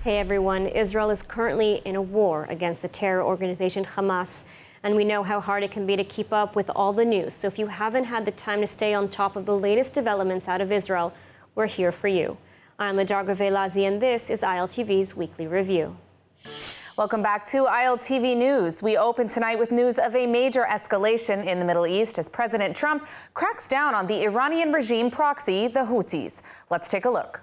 Hey everyone, Israel is currently in a war against the terror organization Hamas, and we know how hard it can be to keep up with all the news. So if you haven't had the time to stay on top of the latest developments out of Israel, we're here for you. I'm Ladarga Velazi, and this is ILTV's Weekly Review. Welcome back to ILTV News. We open tonight with news of a major escalation in the Middle East as President Trump cracks down on the Iranian regime proxy, the Houthis. Let's take a look.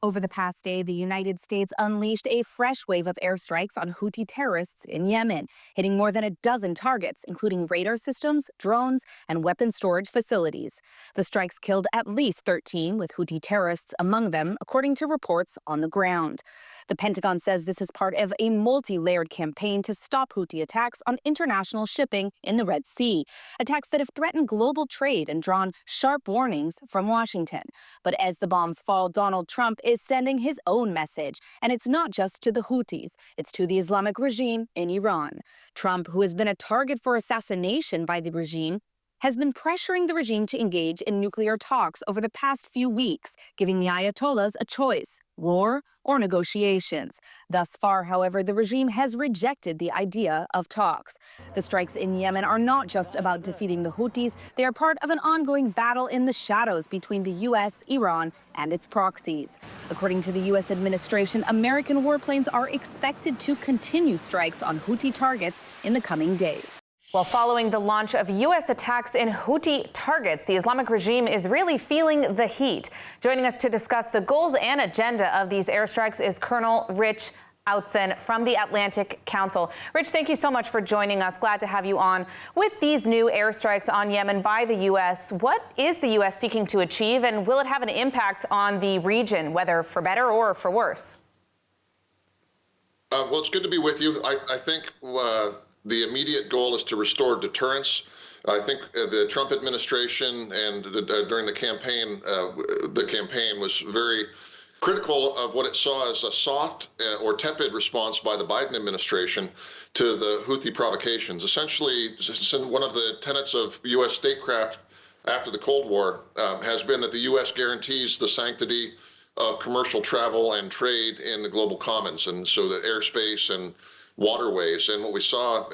Over the past day, the United States unleashed a fresh wave of airstrikes on Houthi terrorists in Yemen, hitting more than a dozen targets, including radar systems, drones, and weapon storage facilities. The strikes killed at least 13, with Houthi terrorists among them, according to reports on the ground. The Pentagon says this is part of a multi-layered campaign to stop Houthi attacks on international shipping in the Red Sea, attacks that have threatened global trade and drawn sharp warnings from Washington. But as the bombs fall, Donald Trump is sending his own message. And it's not just to the Houthis, it's to the Islamic regime in Iran. Trump, who has been a target for assassination by the regime, has been pressuring the regime to engage in nuclear talks over the past few weeks, giving the Ayatollahs a choice: war or negotiations. Thus far, however, the regime has rejected the idea of talks. The strikes in Yemen are not just about defeating the Houthis, they are part of an ongoing battle in the shadows between the U.S., Iran, and its proxies. According to the U.S. administration, American warplanes are expected to continue strikes on Houthi targets in the coming days. Well, following the launch of U.S. attacks in Houthi targets, the Islamic regime is really feeling the heat. Joining us to discuss the goals and agenda of these airstrikes is Colonel Rich Outzen from the Atlantic Council. Rich, thank you so much for joining us. Glad to have you on. With these new airstrikes on Yemen by the U.S., what is the U.S. seeking to achieve, and will it have an impact on the region, whether for better or for worse? Well, it's good to be with you. I think the immediate goal is to restore deterrence. I think the Trump administration and during the campaign was very critical of what it saw as a soft or tepid response by the Biden administration to the Houthi provocations. Essentially, one of the tenets of U.S. statecraft after the Cold War has been that the U.S. guarantees the sanctity of commercial travel and trade in the global commons, and so the airspace and waterways. And what we saw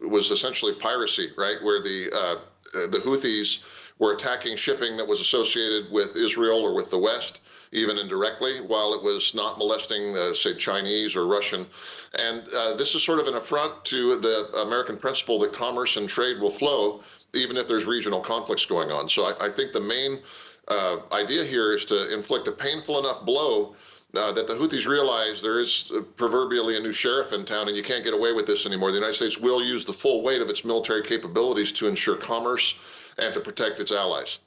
was essentially piracy, right, where the Houthis were attacking shipping that was associated with Israel or with the West, even indirectly, while it was not molesting, say, Chinese or Russian. And this is sort of an affront to the American principle that commerce and trade will flow, even if there's regional conflicts going on. So I think the main idea here is to inflict a painful enough blow that the Houthis realize there is proverbially a new sheriff in town, and you can't get away with this anymore. The United States will use the full weight of its military capabilities to ensure commerce and to protect its allies.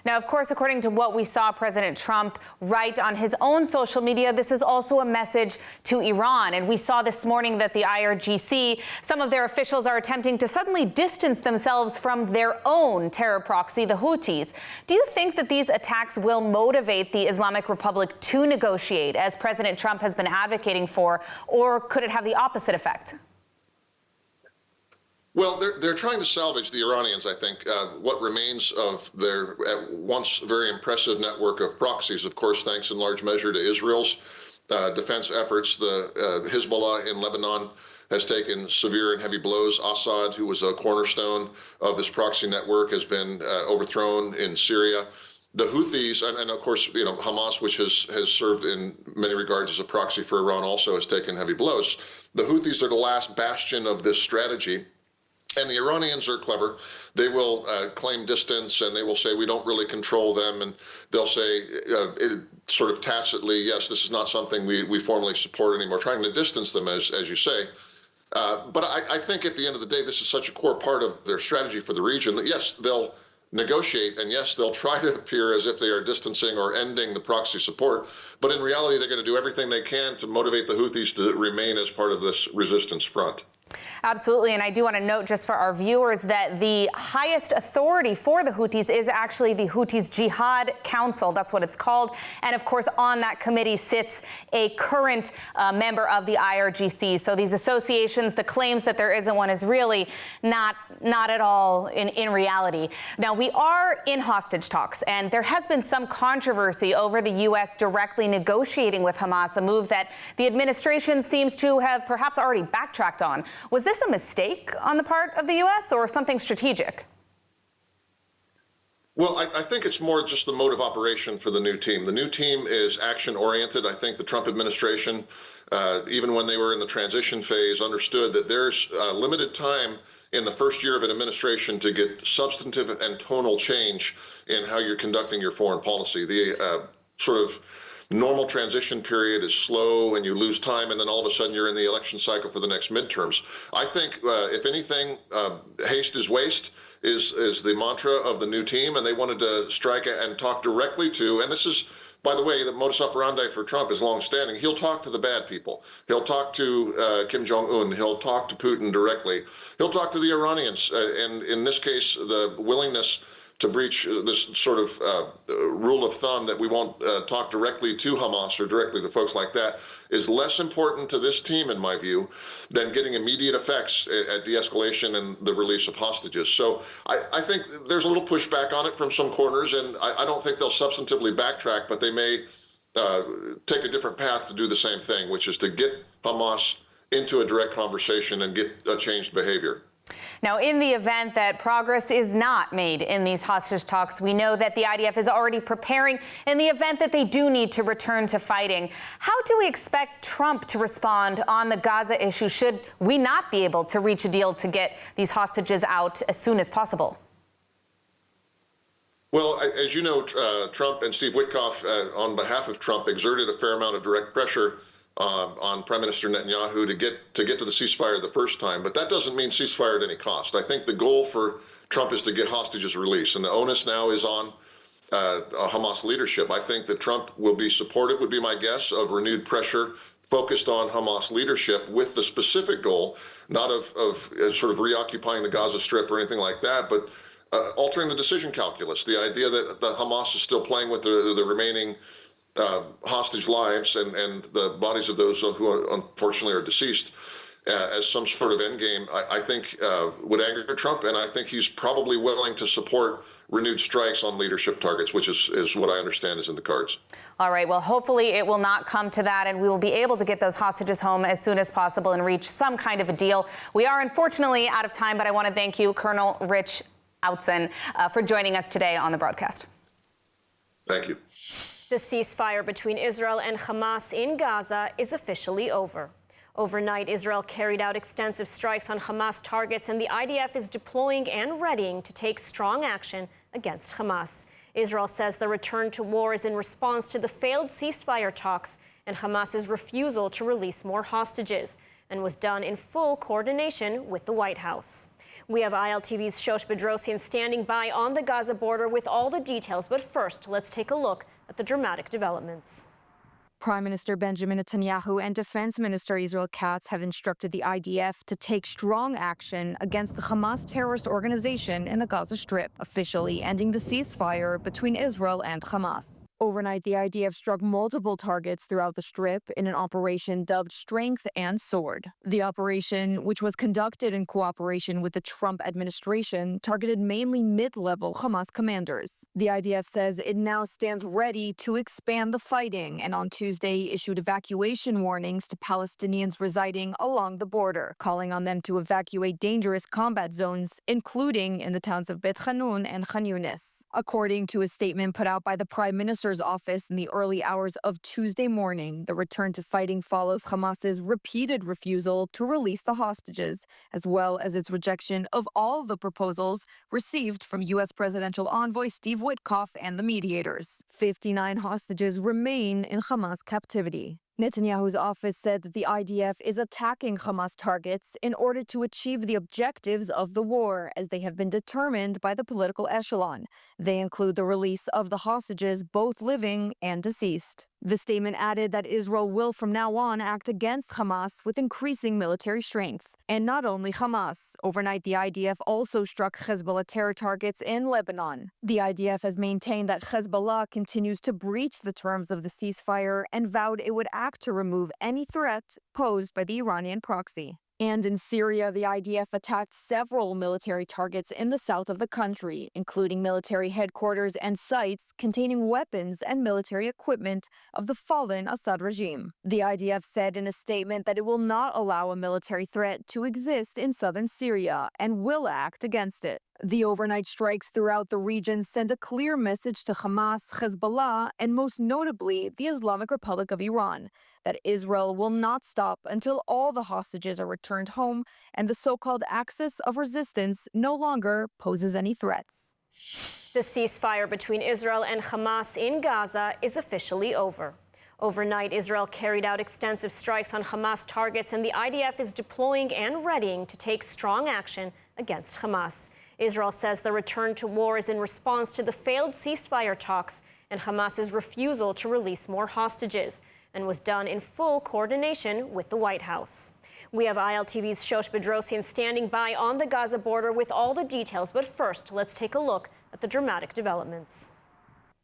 Now, of course, according to what we saw President Trump write on his own social media, this is also a message to Iran. And we saw this morning that the IRGC, some of their officials are attempting to suddenly distance themselves from their own terror proxy, the Houthis. Do you think that these attacks will motivate the Islamic Republic to negotiate, as President Trump has been advocating for, or could it have the opposite effect? Well, they're trying to salvage, the Iranians, I think, what remains of their at once very impressive network of proxies, of course, thanks in large measure to Israel's defense efforts. The Hezbollah in Lebanon has taken severe and heavy blows. Assad, who was a cornerstone of this proxy network, has been overthrown in Syria. The Houthis, and of course, Hamas, which has served in many regards as a proxy for Iran, also has taken heavy blows. The Houthis are the last bastion of this strategy. And the Iranians are clever. They will claim distance, and they will say we don't really control them, and they'll say sort of tacitly, yes, this is not something we formally support anymore, trying to distance them, as you say. But I think at the end of the day, this is such a core part of their strategy for the region that, yes, they'll negotiate, and yes, they'll try to appear as if they are distancing or ending the proxy support. But in reality, they're going to do everything they can to motivate the Houthis to remain as part of this resistance front. Absolutely, and I do want to note just for our viewers that the highest authority for the Houthis is actually the Houthis Jihad Council. That's what it's called. And of course, on that committee sits a current member of the IRGC. So these associations, the claims that there isn't one is really not at all in reality. Now, we are in hostage talks, and there has been some controversy over the U.S. directly negotiating with Hamas, a move that the administration seems to have perhaps already backtracked on. Was this a mistake on the part of the U.S. or something strategic? Well, I think it's more just the mode of operation for the new team. The new team is action-oriented. I think the Trump administration, even when they were in the transition phase, understood that there's limited time in the first year of an administration to get substantive and tonal change in how you're conducting your foreign policy. The sort of normal transition period is slow and you lose time, and then all of a sudden you're in the election cycle for the next midterms. I think, if anything, haste is waste is the mantra of the new team, and they wanted to strike and talk directly to, and this is, by the way, the modus operandi for Trump is long-standing. He'll talk to the bad people. He'll talk to Kim Jong-un. He'll talk to Putin directly. He'll talk to the Iranians, and in this case, the willingness to breach this sort of rule of thumb that we won't talk directly to Hamas or directly to folks like that is less important to this team, in my view, than getting immediate effects at de-escalation and the release of hostages. So I think there's a little pushback on it from some corners, and I don't think they'll substantively backtrack, but they may take a different path to do the same thing, which is to get Hamas into a direct conversation and get a changed behavior. Now, in the event that progress is not made in these hostage talks, we know that the IDF is already preparing in the event that they do need to return to fighting. How do we expect Trump to respond on the Gaza issue should we not be able to reach a deal to get these hostages out as soon as possible? Well, as you know, Trump and Steve Witkoff, on behalf of Trump, exerted a fair amount of direct pressure on Prime Minister Netanyahu to get to the ceasefire the first time, but that doesn't mean ceasefire at any cost. I think the goal for Trump is to get hostages released, and the onus now is on Hamas leadership. I think that Trump will be supportive, would be my guess, of renewed pressure focused on Hamas leadership with the specific goal, not of sort of reoccupying the Gaza Strip or anything like that, but altering the decision calculus. The idea that the Hamas is still playing with the remaining hostage lives and the bodies of those who unfortunately are deceased as some sort of endgame, I think would anger Trump, and I think he's probably willing to support renewed strikes on leadership targets, which is what I understand is in the cards. All right, well, hopefully it will not come to that, and we will be able to get those hostages home as soon as possible and reach some kind of a deal. We are unfortunately out of time, but I want to thank you, Colonel Rich Outzen, for joining us today on the broadcast. Thank you. The ceasefire between Israel and Hamas in Gaza is officially over. Overnight, Israel carried out extensive strikes on Hamas targets, and the IDF is deploying and readying to take strong action against Hamas. Israel says the return to war is in response to the failed ceasefire talks and Hamas's refusal to release more hostages, and was done in full coordination with the White House. We have ILTV's Shosh Bedrosian standing by on the Gaza border with all the details, but first, let's take a look at the dramatic developments. Prime Minister Benjamin Netanyahu and Defense Minister Israel Katz have instructed the IDF to take strong action against the Hamas terrorist organization in the Gaza Strip, officially ending the ceasefire between Israel and Hamas. Overnight, the IDF struck multiple targets throughout the Strip in an operation dubbed Strength and Sword. The operation, which was conducted in cooperation with the Trump administration, targeted mainly mid-level Hamas commanders. The IDF says it now stands ready to expand the fighting, and on Tuesday issued evacuation warnings to Palestinians residing along the border, calling on them to evacuate dangerous combat zones, including in the towns of Beit Hanun and Khan Yunis. According to a statement put out by the Prime Minister's office in the early hours of Tuesday morning, the return to fighting follows Hamas's repeated refusal to release the hostages, as well as its rejection of all the proposals received from U.S. presidential envoy Steve Witkoff and the mediators. 59 hostages remain in Hamas captivity. Netanyahu's office said that the IDF is attacking Hamas targets in order to achieve the objectives of the war, as they have been determined by the political echelon. They include the release of the hostages, both living and deceased. The statement added that Israel will from now on act against Hamas with increasing military strength. And not only Hamas. Overnight, the IDF also struck Hezbollah terror targets in Lebanon. The IDF has maintained that Hezbollah continues to breach the terms of the ceasefire and vowed it would act to remove any threat posed by the Iranian proxy. And in Syria, the IDF attacked several military targets in the south of the country, including military headquarters and sites containing weapons and military equipment of the fallen Assad regime. The IDF said in a statement that it will not allow a military threat to exist in southern Syria and will act against it. The overnight strikes throughout the region send a clear message to Hamas, Hezbollah, and most notably the Islamic Republic of Iran, that Israel will not stop until all the hostages are returned home and the so-called axis of resistance no longer poses any threats. The ceasefire between Israel and Hamas in Gaza is officially over. Overnight, Israel carried out extensive strikes on Hamas targets, and the IDF is deploying and readying to take strong action against Hamas. Israel says the return to war is in response to the failed ceasefire talks and Hamas's refusal to release more hostages, and was done in full coordination with the White House. We have ILTV's Shosh Bedrosian standing by on the Gaza border with all the details, but first, let's take a look at the dramatic developments.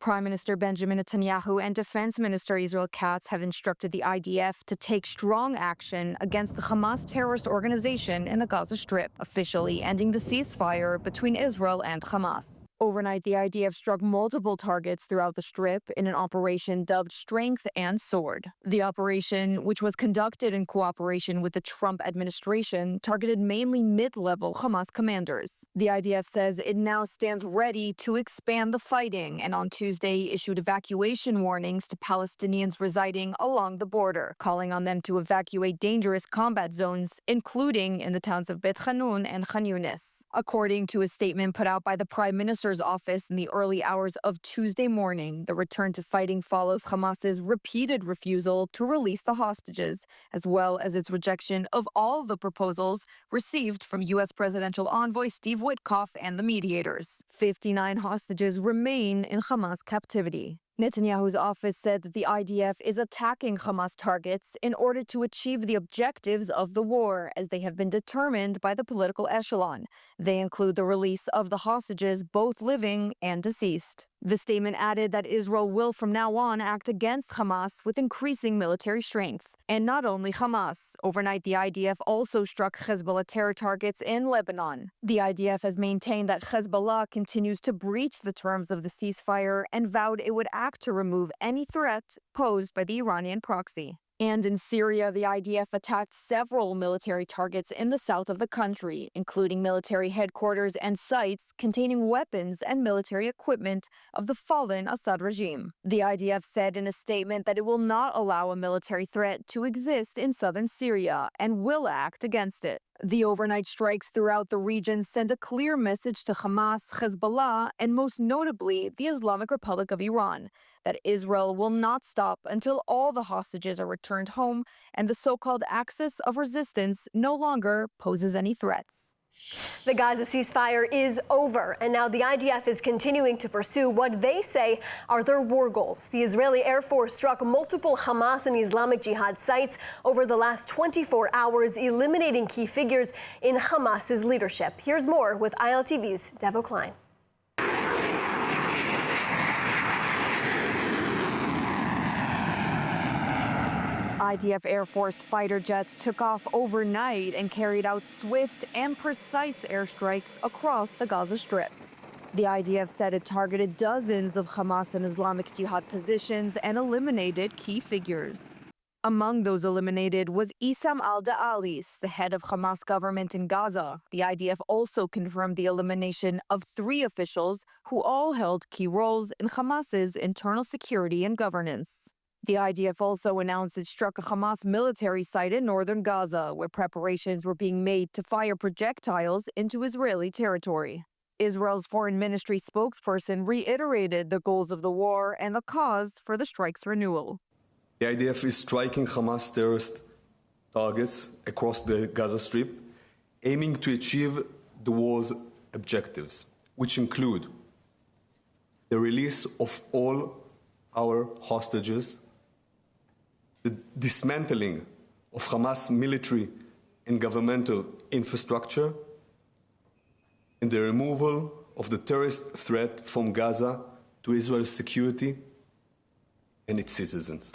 Prime Minister Benjamin Netanyahu and Defense Minister Israel Katz have instructed the IDF to take strong action against the Hamas terrorist organization in the Gaza Strip, officially ending the ceasefire between Israel and Hamas. Overnight, the IDF struck multiple targets throughout the Strip in an operation dubbed Strength and Sword. The operation, which was conducted in cooperation with the Trump administration, targeted mainly mid-level Hamas commanders. The IDF says it now stands ready to expand the fighting, and on Tuesday issued evacuation warnings to Palestinians residing along the border, calling on them to evacuate dangerous combat zones, including in the towns of Beit Hanun and Khan Yunis. According to a statement put out by the Prime Minister's office in the early hours of Tuesday morning, the return to fighting follows Hamas's repeated refusal to release the hostages, as well as its rejection of all the proposals received from U.S. presidential envoy Steve Witkoff and the mediators. 59 hostages remain in Hamas captivity. Netanyahu's office said that the IDF is attacking Hamas targets in order to achieve the objectives of the war, as they have been determined by the political echelon. They include the release of the hostages, both living and deceased. The statement added that Israel will from now on act against Hamas with increasing military strength. And not only Hamas. Overnight, the IDF also struck Hezbollah terror targets in Lebanon. The IDF has maintained that Hezbollah continues to breach the terms of the ceasefire and vowed it would act to remove any threat posed by the Iranian proxy. And in Syria, the IDF attacked several military targets in the south of the country, including military headquarters and sites containing weapons and military equipment of the fallen Assad regime. The IDF said in a statement that it will not allow a military threat to exist in southern Syria and will act against it. The overnight strikes throughout the region send a clear message to Hamas, Hezbollah, and most notably the Islamic Republic of Iran, that Israel will not stop until all the hostages are returned home and the so-called axis of resistance no longer poses any threats. The Gaza ceasefire is over, and now the IDF is continuing to pursue what they say are their war goals. The Israeli Air Force struck multiple Hamas and Islamic Jihad sites over the last 24 hours, eliminating key figures in Hamas's leadership. Here's more with ILTV's Devo Klein. IDF Air Force fighter jets took off overnight and carried out swift and precise airstrikes across the Gaza Strip. The IDF said it targeted dozens of Hamas and Islamic Jihad positions and eliminated key figures. Among those eliminated was Issam al-Da'alis, the head of Hamas government in Gaza. The IDF also confirmed the elimination of 3 officials who all held key roles in Hamas's internal security and governance. The IDF also announced it struck a Hamas military site in northern Gaza, where preparations were being made to fire projectiles into Israeli territory. Israel's foreign ministry spokesperson reiterated the goals of the war and the cause for the strike's renewal. The IDF is striking Hamas terrorist targets across the Gaza Strip, aiming to achieve the war's objectives, which include the release of all our hostages, the dismantling of Hamas military and governmental infrastructure, and the removal of the terrorist threat from Gaza to Israel's security and its citizens.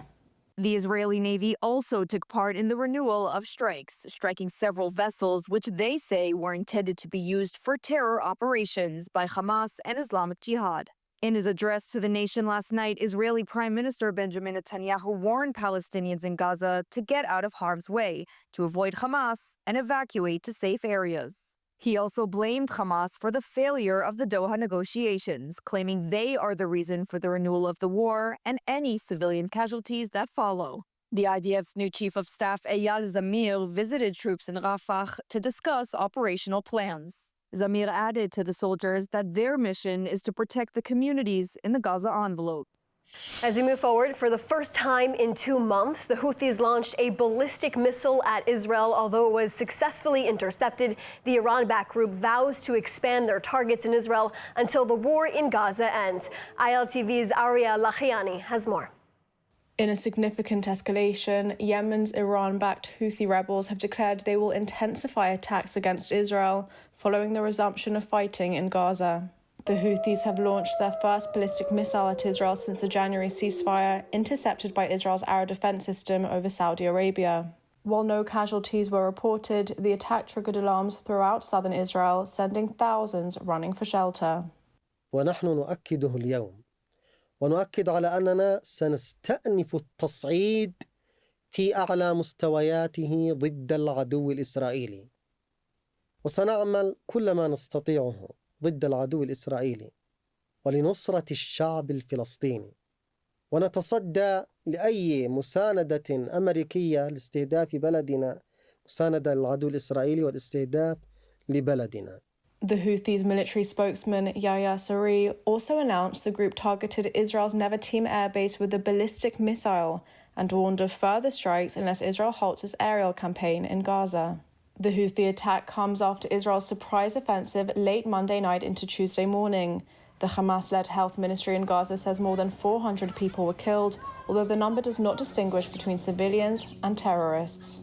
The Israeli Navy also took part in the renewal of strikes, striking several vessels which they say were intended to be used for terror operations by Hamas and Islamic Jihad. In his address to the nation last night, Israeli Prime Minister Benjamin Netanyahu warned Palestinians in Gaza to get out of harm's way, to avoid Hamas, and evacuate to safe areas. He also blamed Hamas for the failure of the Doha negotiations, claiming they are the reason for the renewal of the war and any civilian casualties that follow. The IDF's new chief of staff, Eyal Zamir, visited troops in Rafah to discuss operational plans. Zamir added to the soldiers that their mission is to protect the communities in the Gaza envelope. As we move forward, for the first time in 2 months, the Houthis launched a ballistic missile at Israel. Although it was successfully intercepted, the Iran-backed group vows to expand their targets in Israel until the war in Gaza ends. ILTV's Aria Lachiani has more. In a significant escalation, Yemen's Iran-backed Houthi rebels have declared they will intensify attacks against Israel following the resumption of fighting in Gaza. The Houthis have launched their first ballistic missile at Israel since the January ceasefire, intercepted by Israel's air defense system over Saudi Arabia. While no casualties were reported, the attack triggered alarms throughout southern Israel, sending thousands running for shelter. ونحن نؤكده اليوم ونؤكد على أننا سنستأنف التصعيد في أعلى مستوياته ضد العدو الإسرائيلي وسنعمل كل ما نستطيعه ضد العدو الإسرائيلي ولنصرة الشعب الفلسطيني ونتصدى لأي مساندة أمريكية لاستهداف بلدنا، مساندة للعدو الإسرائيلي والاستهداف لبلدنا. The Houthis' military spokesman Yahya Saree also announced the group targeted Israel's Nevatim airbase with a ballistic missile and warned of further strikes unless Israel halts its aerial campaign in Gaza. The Houthi attack comes after Israel's surprise offensive late Monday night into Tuesday morning. The Hamas-led health ministry in Gaza says more than 400 people were killed, although the number does not distinguish between civilians and terrorists.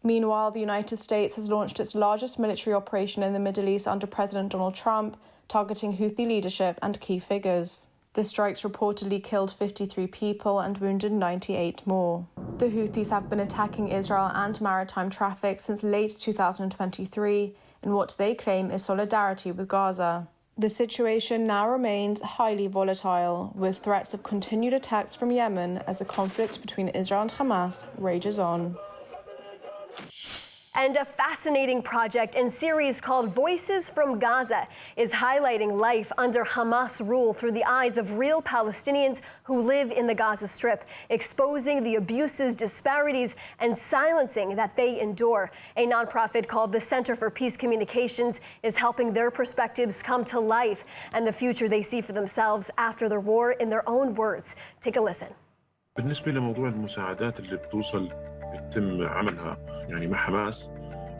Meanwhile, the United States has launched its largest military operation in the Middle East under President Donald Trump, targeting Houthi leadership and key figures. The strikes reportedly killed 53 people and wounded 98 more. The Houthis have been attacking Israel and maritime traffic since late 2023 in what they claim is solidarity with Gaza. The situation now remains highly volatile, with threats of continued attacks from Yemen as the conflict between Israel and Hamas rages on. And a fascinating project in series called Voices from Gaza is highlighting life under Hamas rule through the eyes of real Palestinians who live in the Gaza Strip, exposing the abuses, disparities, and silencing that they endure. A nonprofit called the Center for Peace Communications is helping their perspectives come to life and the future they see for themselves after the war in their own words. Take a listen. بالنسبة لموضوع المساعدات اللي بيتم عملها يعني مع حماس،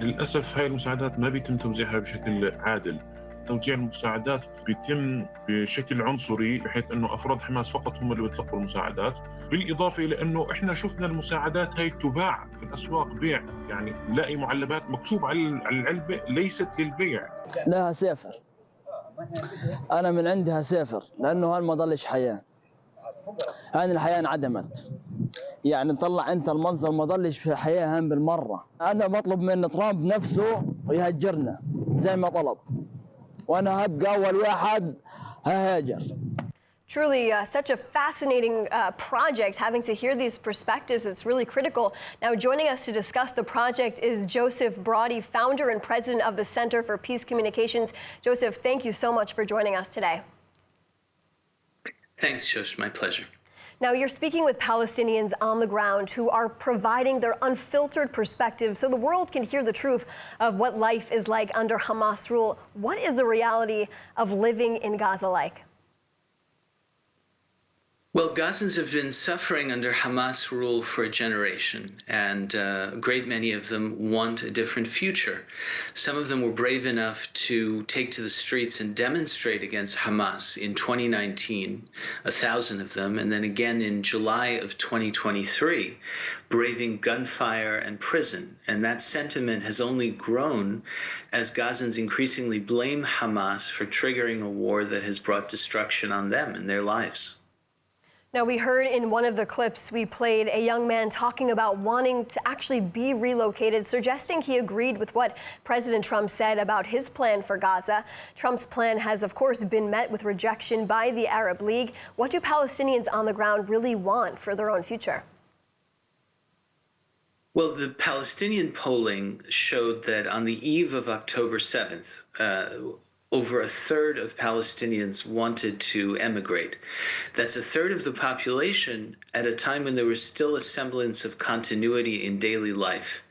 للأسف هاي المساعدات ما بيتم توزيعها بشكل عادل. توزيع المساعدات بيتم بشكل عنصري، بحيث أنه أفراد حماس فقط هم اللي بيتلقوا المساعدات، بالإضافة إلى أنه إحنا شفنا المساعدات هاي تباع في الأسواق بيع، يعني نلاقي معلبات مكتوب على العلبة ليست للبيع. لها سافر، أنا من عندها سافر، لأنه هل ما ضلش حياة، هان الحياة انعدمت. يعني طلع انت المنظر ما ضلش في حياة هم بالمرة. انا بطلب من ترامب نفسه يهجرنا زي ما طلب، وانا هبقى اول واحد ههاجر. Truly such a fascinating project, having to hear these perspectives. It's really critical. Now, joining us to discuss the project is Joseph Brody, founder and president of the Center for Peace Communications. Joseph, thank you so much for joining us today. Thanks, Josh. My pleasure. Now, you're speaking with Palestinians on the ground who are providing their unfiltered perspective so the world can hear the truth of what life is like under Hamas rule. What is the reality of living in Gaza like? Well, Gazans have been suffering under Hamas rule for a generation, and a great many of them want a different future. Some of them were brave enough to take to the streets and demonstrate against Hamas in 2019, 1,000 of them, and then again in July of 2023, braving gunfire and prison. And that sentiment has only grown as Gazans increasingly blame Hamas for triggering a war that has brought destruction on them and their lives. Now, we heard in one of the clips we played a young man talking about wanting to actually be relocated, suggesting he agreed with what President Trump said about his plan for Gaza. Trump's plan has, of course, been met with rejection by the Arab League. What do Palestinians on the ground really want for their own future? Well, the Palestinian polling showed that on the eve of October 7th, over a third of Palestinians wanted to emigrate. That's a third of the population at a time when there was still a semblance of continuity in daily life.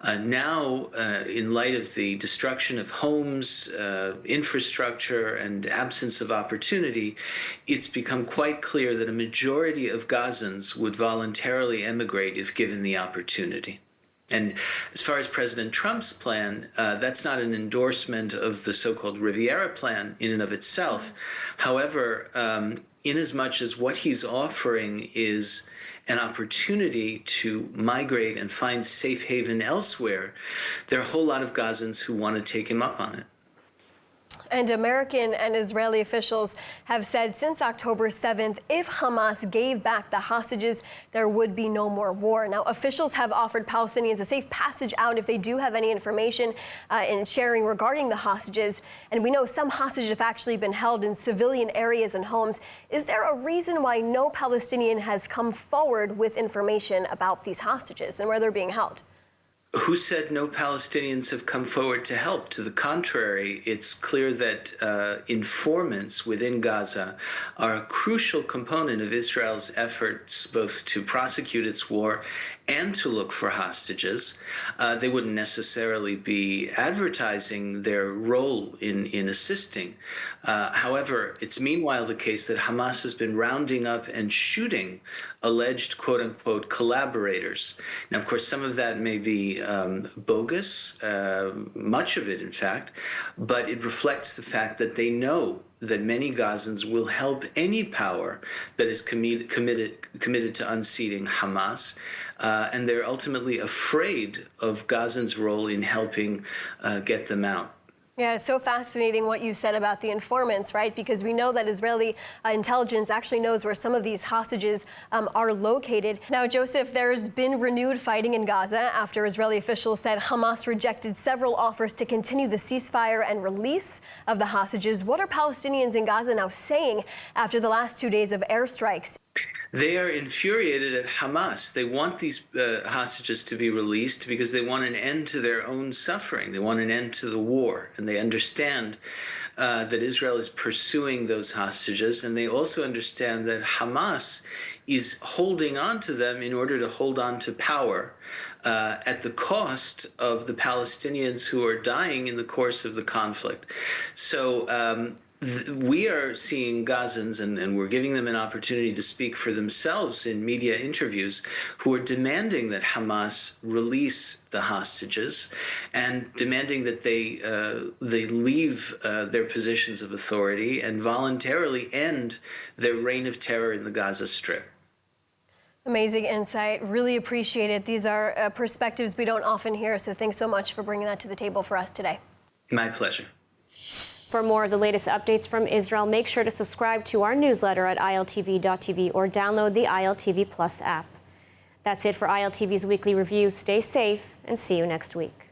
Now, in light of the destruction of homes, infrastructure, and absence of opportunity, it's become quite clear that a majority of Gazans would voluntarily emigrate if given the opportunity. And as far as President Trump's plan, that's not an endorsement of the so-called Riviera plan in and of itself. However, inasmuch as what he's offering is an opportunity to migrate and find safe haven elsewhere, there are a whole lot of Gazans who want to take him up on it. And American and Israeli officials have said since October 7th, if Hamas gave back the hostages, there would be no more war. Now, officials have offered Palestinians a safe passage out if they do have any information in sharing regarding the hostages. And we know some hostages have actually been held in civilian areas and homes. Is there a reason why no Palestinian has come forward with information about these hostages and where they're being held? Who said no Palestinians have come forward to help? To the contrary, it's clear that informants within Gaza are a crucial component of Israel's efforts both to prosecute its war and to look for hostages. They wouldn't necessarily be advertising their role in assisting. However, it's meanwhile the case that Hamas has been rounding up and shooting alleged quote-unquote collaborators. Now, of course, some of that may be bogus, much of it, in fact, but it reflects the fact that they know that many Gazans will help any power that is committed to unseating Hamas, and they're ultimately afraid of Gazans' role in helping get them out. Yeah, it's so fascinating what you said about the informants, right? Because we know that Israeli intelligence actually knows where some of these hostages are located. Now, Joseph, there's been renewed fighting in Gaza after Israeli officials said Hamas rejected several offers to continue the ceasefire and release of the hostages. What are Palestinians in Gaza now saying after the last 2 days of airstrikes? They are infuriated at Hamas. They want these hostages to be released because they want an end to their own suffering. They want an end to the war. And they understand that Israel is pursuing those hostages. And they also understand that Hamas is holding on to them in order to hold on to power at the cost of the Palestinians who are dying in the course of the conflict. So we are seeing Gazans, and we're giving them an opportunity to speak for themselves in media interviews, who are demanding that Hamas release the hostages and demanding that they leave their positions of authority and voluntarily end their reign of terror in the Gaza Strip. Amazing insight. Really appreciate it. These are perspectives we don't often hear, so thanks so much for bringing that to the table for us today. My pleasure. For more of the latest updates from Israel, make sure to subscribe to our newsletter at ILTV.tv or download the ILTV Plus app. That's it for ILTV's weekly review. Stay safe and see you next week.